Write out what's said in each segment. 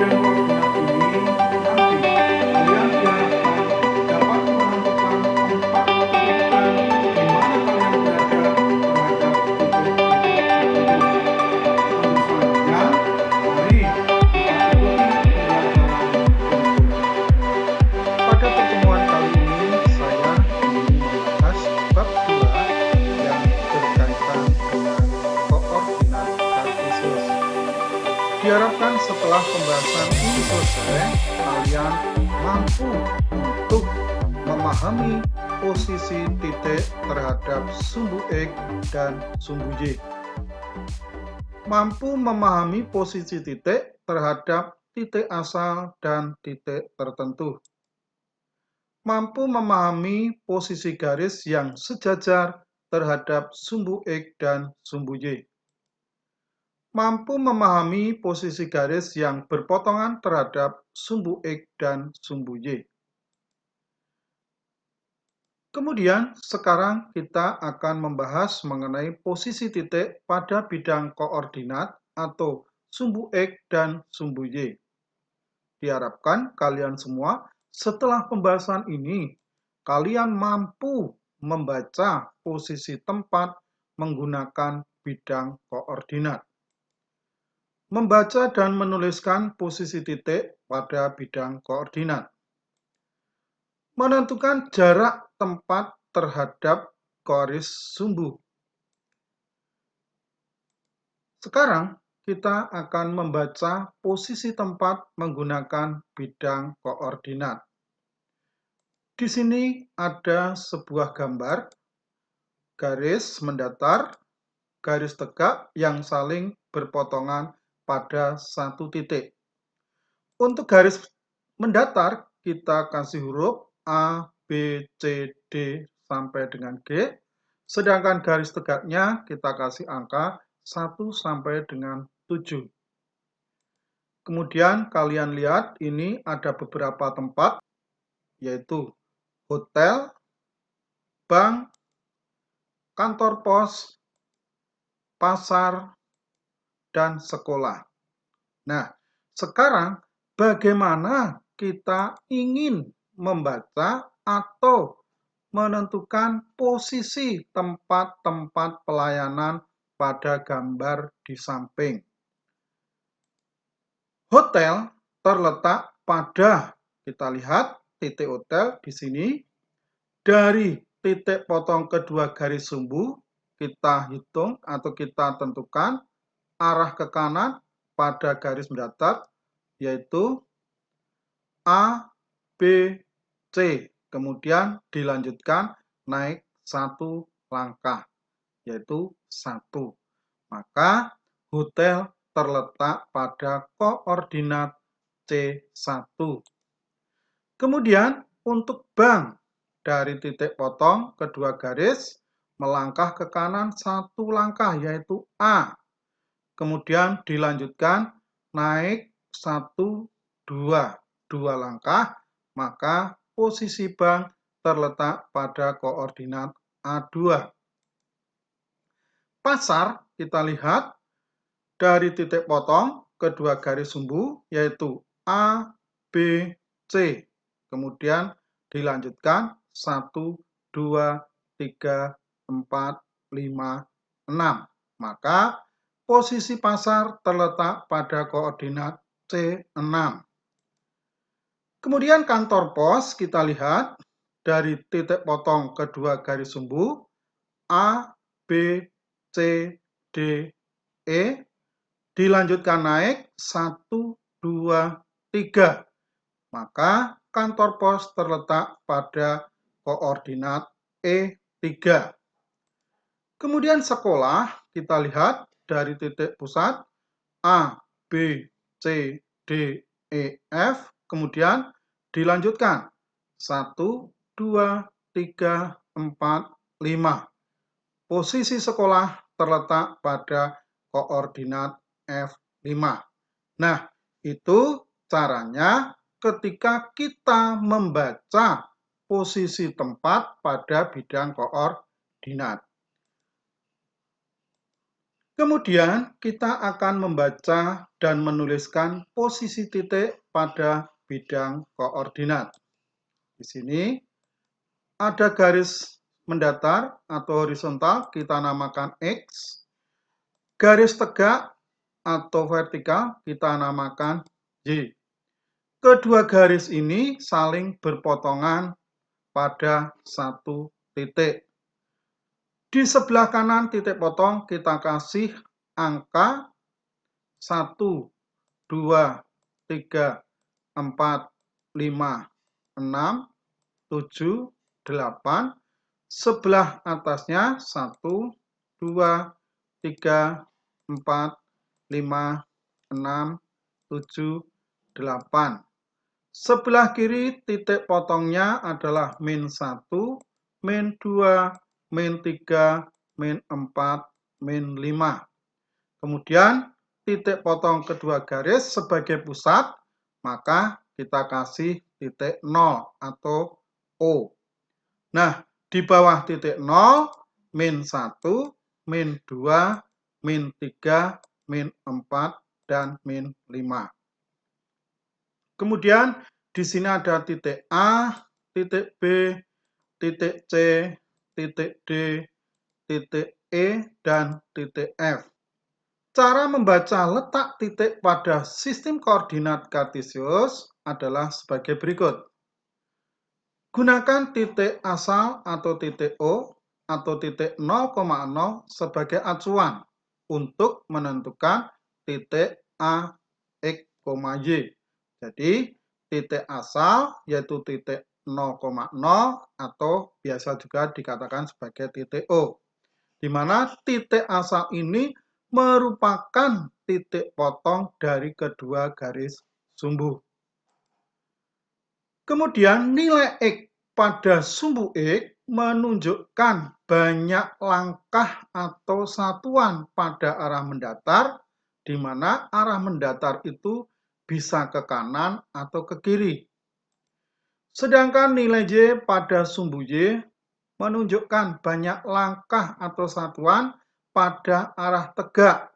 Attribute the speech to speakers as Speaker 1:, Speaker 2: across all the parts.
Speaker 1: bidang koordinat ini nanti kalian diharapkan dapat menentukan tempat kedudukan di mana kalian berada terhadap titik-titik tertentu. Untuk selanjutnya, mari kita ikuti pembelajaran berikut.
Speaker 2: Pada pertemuan kali ini, saya ingin membahas bab 2 yang berkaitan dengan koordinat kartesius. Diharapkan setelah pembahasan ini selesai, kalian mampu untuk memahami posisi titik terhadap sumbu X dan sumbu Y. Mampu memahami posisi titik terhadap titik asal dan titik tertentu. Mampu memahami posisi garis yang sejajar terhadap sumbu X dan sumbu Y. Mampu memahami posisi garis yang berpotongan terhadap sumbu X dan sumbu Y. Kemudian, sekarang kita akan membahas mengenai posisi titik pada bidang koordinat atau sumbu X dan sumbu Y. Diharapkan kalian semua setelah pembahasan ini, kalian mampu membaca posisi tempat menggunakan bidang koordinat. Membaca dan menuliskan posisi titik pada bidang koordinat. Menentukan jarak tempat terhadap garis sumbu. Sekarang kita akan membaca posisi tempat menggunakan bidang koordinat. Di sini ada sebuah gambar, garis mendatar, garis tegak yang saling berpotongan pada satu titik. Untuk garis mendatar, kita kasih huruf A, B, C, D sampai dengan G. Sedangkan garis tegaknya kita kasih angka 1 sampai dengan 7. Kemudian kalian lihat ini ada beberapa tempat, yaitu hotel, bank, kantor pos, pasar, dan sekolah. Nah, sekarang bagaimana kita ingin membaca atau menentukan posisi tempat-tempat pelayanan pada gambar di samping. Hotel terletak pada, kita lihat titik hotel di sini. Dari titik potong kedua garis sumbu, kita hitung atau kita tentukan arah ke kanan pada garis mendatar, yaitu A, B, C. Kemudian dilanjutkan naik satu langkah, yaitu 1. Maka hotel terletak pada koordinat C1. Kemudian untuk bank, dari titik potong kedua garis melangkah ke kanan satu langkah, yaitu A. Kemudian dilanjutkan naik 1, 2 langkah, maka posisi bank terletak pada koordinat A2. Pasar, kita lihat dari titik potong kedua garis sumbu, yaitu A, B, C. Kemudian dilanjutkan 1, 2, 3, 4, 5, 6. Maka posisi pasar terletak pada koordinat C6. Kemudian kantor pos, kita lihat dari titik potong kedua garis sumbu A, B, C, D, E. Dilanjutkan naik 1, 2, 3. Maka kantor pos terletak pada koordinat E3. Kemudian sekolah, kita lihat dari titik pusat A, B, C, D, E, F. Kemudian dilanjutkan 1, 2, 3, 4, 5. Posisi sekolah terletak pada koordinat F5. Nah, itu caranya ketika kita membaca posisi tempat pada bidang koordinat. Kemudian kita akan membaca dan menuliskan posisi titik pada bidang koordinat. Di sini ada garis mendatar atau horizontal, kita namakan X. Garis tegak atau vertikal, kita namakan Y. Kedua garis ini saling berpotongan pada satu titik. Di sebelah kanan titik potong kita kasih angka 1, 2, 3, 4, 5, 6, 7, 8. Sebelah atasnya 1, 2, 3, 4, 5, 6, 7, 8. Sebelah kiri titik potongnya adalah min 1, min 2, min 3, min 4, min 5. Kemudian titik potong kedua garis sebagai pusat, maka kita kasih titik 0 atau O. Nah, di bawah titik 0, min 1, min 2, min 3, min 4, dan min 5. Kemudian di sini ada titik A, titik B, titik C, titik D, titik E, dan titik F. Cara membaca letak titik pada sistem koordinat kartesius adalah sebagai berikut. Gunakan titik asal atau titik O atau titik 0,0 sebagai acuan untuk menentukan titik A, X, Y. Jadi, titik asal yaitu titik 0,0 atau biasa juga dikatakan sebagai titik O. Di mana titik asal ini merupakan titik potong dari kedua garis sumbu. Kemudian nilai X pada sumbu X menunjukkan banyak langkah atau satuan pada arah mendatar, di mana arah mendatar itu bisa ke kanan atau ke kiri. Sedangkan nilai Y pada sumbu Y menunjukkan banyak langkah atau satuan pada arah tegak,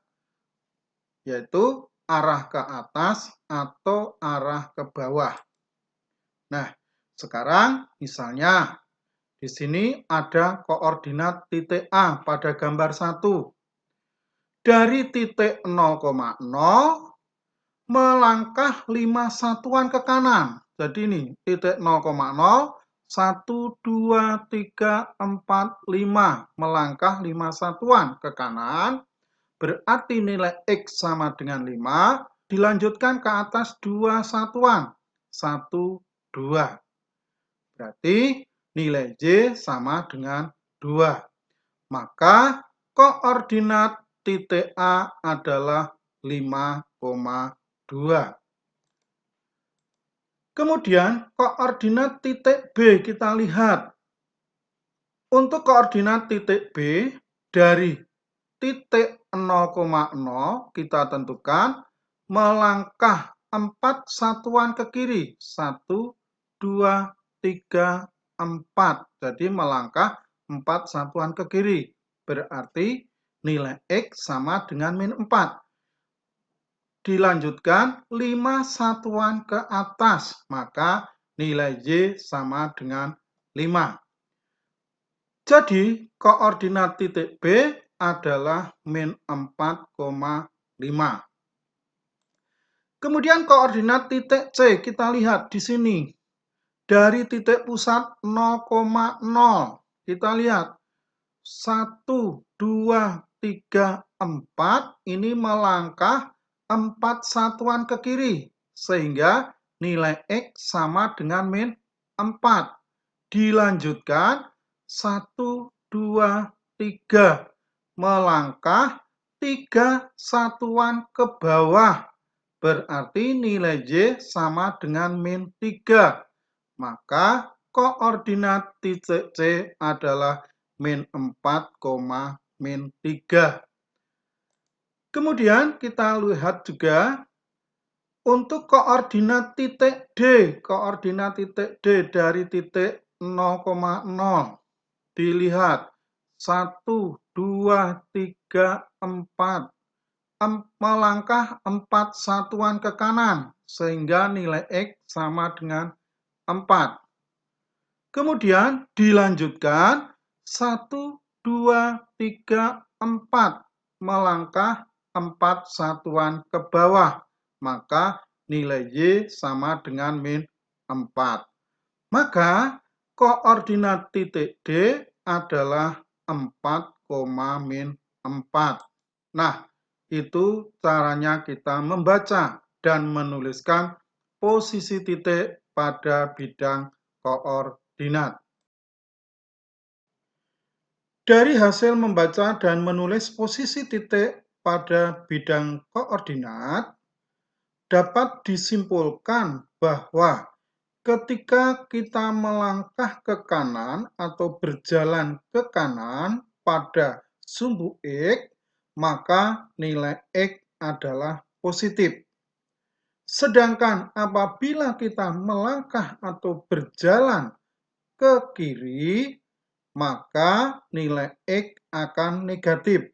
Speaker 2: yaitu arah ke atas atau arah ke bawah. Nah, sekarang misalnya di sini ada koordinat titik A pada gambar 1. Dari titik 0,0 melangkah 5 satuan ke kanan. Jadi ini titik 0,0, 1, 2, 3, 4, 5. Melangkah 5 satuan ke kanan. Berarti nilai X sama dengan 5. Dilanjutkan ke atas 2 satuan. 1, 2. Berarti nilai Y sama dengan 2. Maka koordinat titik A adalah 5,2. Kemudian koordinat titik B kita lihat. Untuk koordinat titik B dari titik 0,0 kita tentukan melangkah 4 satuan ke kiri. 1, 2, 3, 4. Jadi melangkah 4 satuan ke kiri. Berarti nilai X sama dengan min 4. Dilanjutkan 5 satuan ke atas, maka nilai Y sama dengan 5. Jadi koordinat titik B adalah min 4,5. Kemudian koordinat titik C kita lihat di sini. Dari titik pusat 0,0. Kita lihat 1, 2, 3, 4. Ini melangkah 4 satuan ke kiri. Sehingga nilai X sama dengan min 4. Dilanjutkan 1, 2, 3. Melangkah 3 satuan ke bawah. Berarti nilai Y sama dengan min 3. Maka koordinat titik C adalah min 4, min 3. Kemudian kita lihat juga untuk koordinat titik D. Koordinat titik D dari titik 0,0. Dilihat 1, 2, 3, 4. Melangkah 4 satuan ke kanan, sehingga nilai X sama dengan 4. Kemudian dilanjutkan 1, 2, 3, 4. Melangkah 4 satuan ke bawah, maka nilai Y sama dengan min 4. Maka koordinat titik D adalah 4, min 4. Nah, itu caranya kita membaca dan menuliskan posisi titik pada bidang koordinat. Dari hasil membaca dan menulis posisi titik pada bidang koordinat, dapat disimpulkan bahwa ketika kita melangkah ke kanan atau berjalan ke kanan pada sumbu X, maka nilai X adalah positif. Sedangkan apabila kita melangkah atau berjalan ke kiri, maka nilai X akan negatif.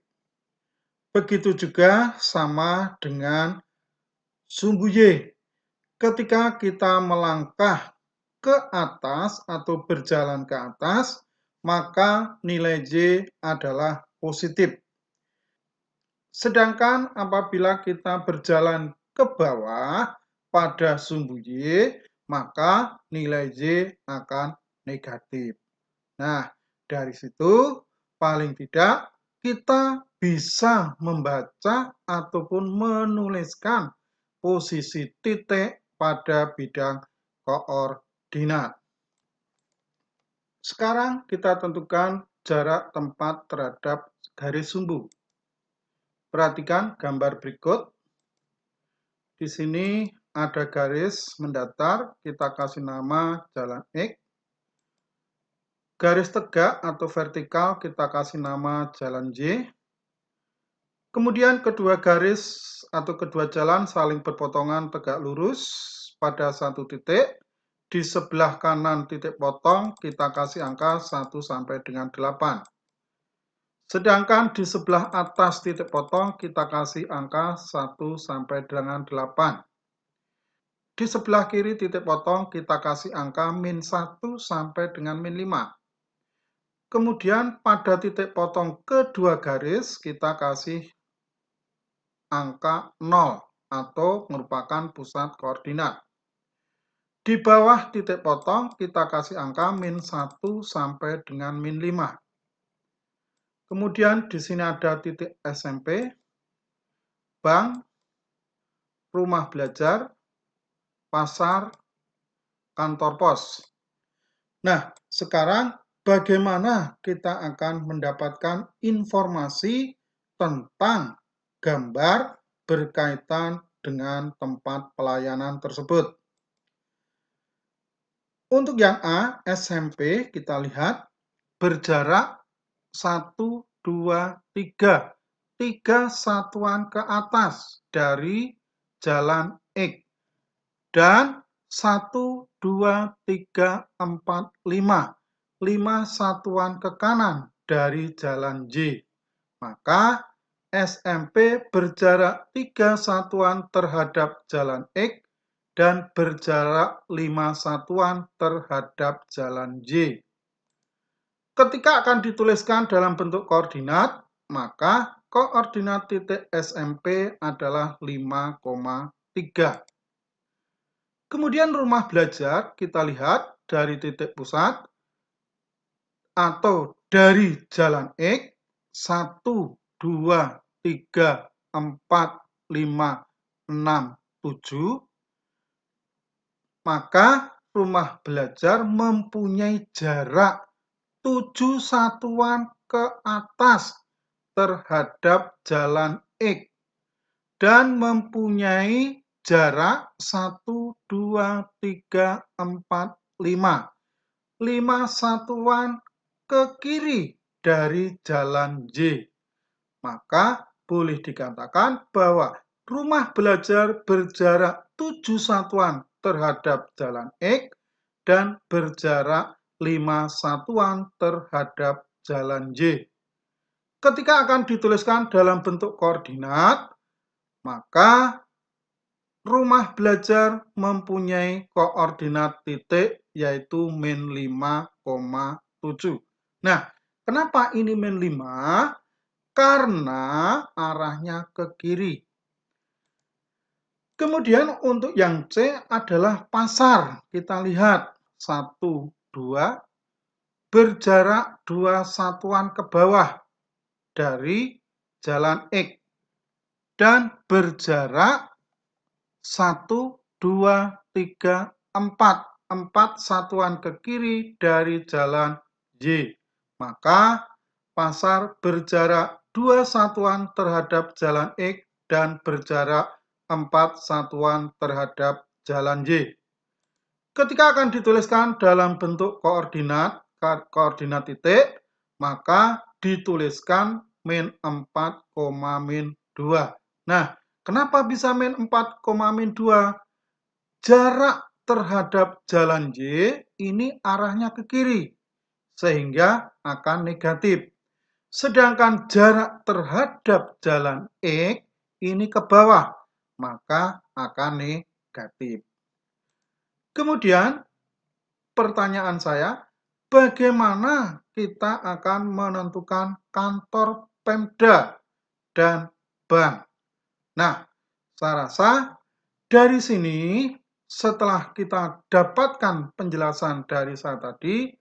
Speaker 2: Begitu juga sama dengan sumbu Y. Ketika kita melangkah ke atas atau berjalan ke atas, maka nilai Y adalah positif. Sedangkan apabila kita berjalan ke bawah pada sumbu Y, maka nilai Y akan negatif. Nah, dari situ paling tidak kita bisa membaca ataupun menuliskan posisi titik pada bidang koordinat. Sekarang kita tentukan jarak tempat terhadap garis sumbu. Perhatikan gambar berikut. Di sini ada garis mendatar, kita kasih nama jalan X. Garis tegak atau vertikal kita kasih nama jalan Y. Kemudian kedua garis atau kedua jalan saling berpotongan tegak lurus pada satu titik. Di sebelah kanan titik potong kita kasih angka 1 sampai dengan 8. Sedangkan di sebelah atas titik potong kita kasih angka 1 sampai dengan 8. Di sebelah kiri titik potong kita kasih angka min 1 sampai dengan min 5. Kemudian pada titik potong kedua garis kita kasih angka 0 atau merupakan pusat koordinat. Di bawah titik potong kita kasih angka min 1 sampai dengan min 5. Kemudian di sini ada titik SMP, bank, rumah belajar, pasar, kantor pos. Nah, sekarang bagaimana kita akan mendapatkan informasi tentang gambar berkaitan dengan tempat pelayanan tersebut? Untuk yang A, SMP, kita lihat berjarak 1, 2, 3. 3 satuan ke atas dari jalan X. Dan 1, 2, 3, 4, 5. 5 satuan ke kanan dari jalan Y. Maka SMP berjarak 3 satuan terhadap jalan X dan berjarak 5 satuan terhadap jalan Y. Ketika akan dituliskan dalam bentuk koordinat, maka koordinat titik SMP adalah 5,3. Kemudian rumah belajar kita lihat dari titik pusat atau dari jalan X 1, 2, 3, 4, 5, 6, 7. Maka rumah belajar mempunyai jarak 7 satuan ke atas terhadap jalan X dan mempunyai jarak 1, 2, 3, 4, 5. 5 satuan ke kiri dari jalan Y. Maka boleh dikatakan bahwa rumah belajar berjarak 7 satuan terhadap jalan X dan berjarak 5 satuan terhadap jalan Y. Ketika akan dituliskan dalam bentuk koordinat, maka rumah belajar mempunyai koordinat titik yaitu min 5,7. Nah, kenapa ini min 5? Karena arahnya ke kiri. Kemudian untuk yang C adalah pasar. Kita lihat 1, 2, berjarak 2 satuan ke bawah dari jalan X dan berjarak 1, 2, 3, 4 satuan ke kiri dari jalan Y. Maka pasar berjarak 2 satuan terhadap jalan X dan berjarak 4 satuan terhadap jalan Y. Ketika akan dituliskan dalam bentuk koordinat titik, maka dituliskan min 4, min 2. Nah, kenapa bisa min 4, min 2? Jarak terhadap jalan Y ini arahnya ke kiri, sehingga akan negatif. Sedangkan jarak terhadap jalan X ini ke bawah, maka akan negatif. Kemudian, pertanyaan saya, bagaimana kita akan menentukan kantor Pemda dan bank? Nah, saya rasa dari sini setelah kita dapatkan penjelasan dari saya tadi,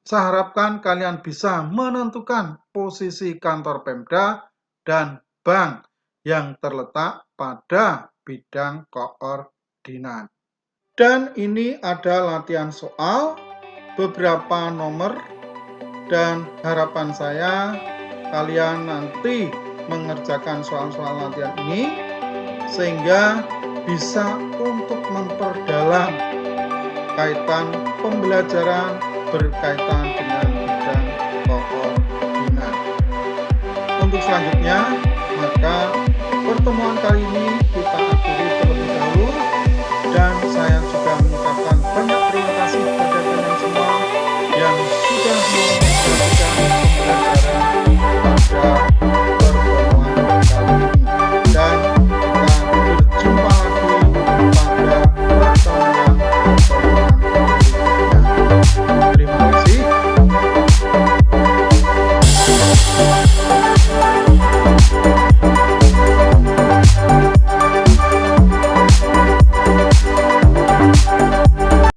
Speaker 2: saya harapkan kalian bisa menentukan posisi kantor Pemda dan bank yang terletak pada bidang koordinat. Dan ini ada latihan soal, beberapa nomor, dan harapan saya kalian nanti mengerjakan soal-soal latihan ini sehingga bisa untuk memperdalam kaitan pembelajaran berkaitan dengan bidang koordinat. Untuk selanjutnya, maka pertemuan kali ini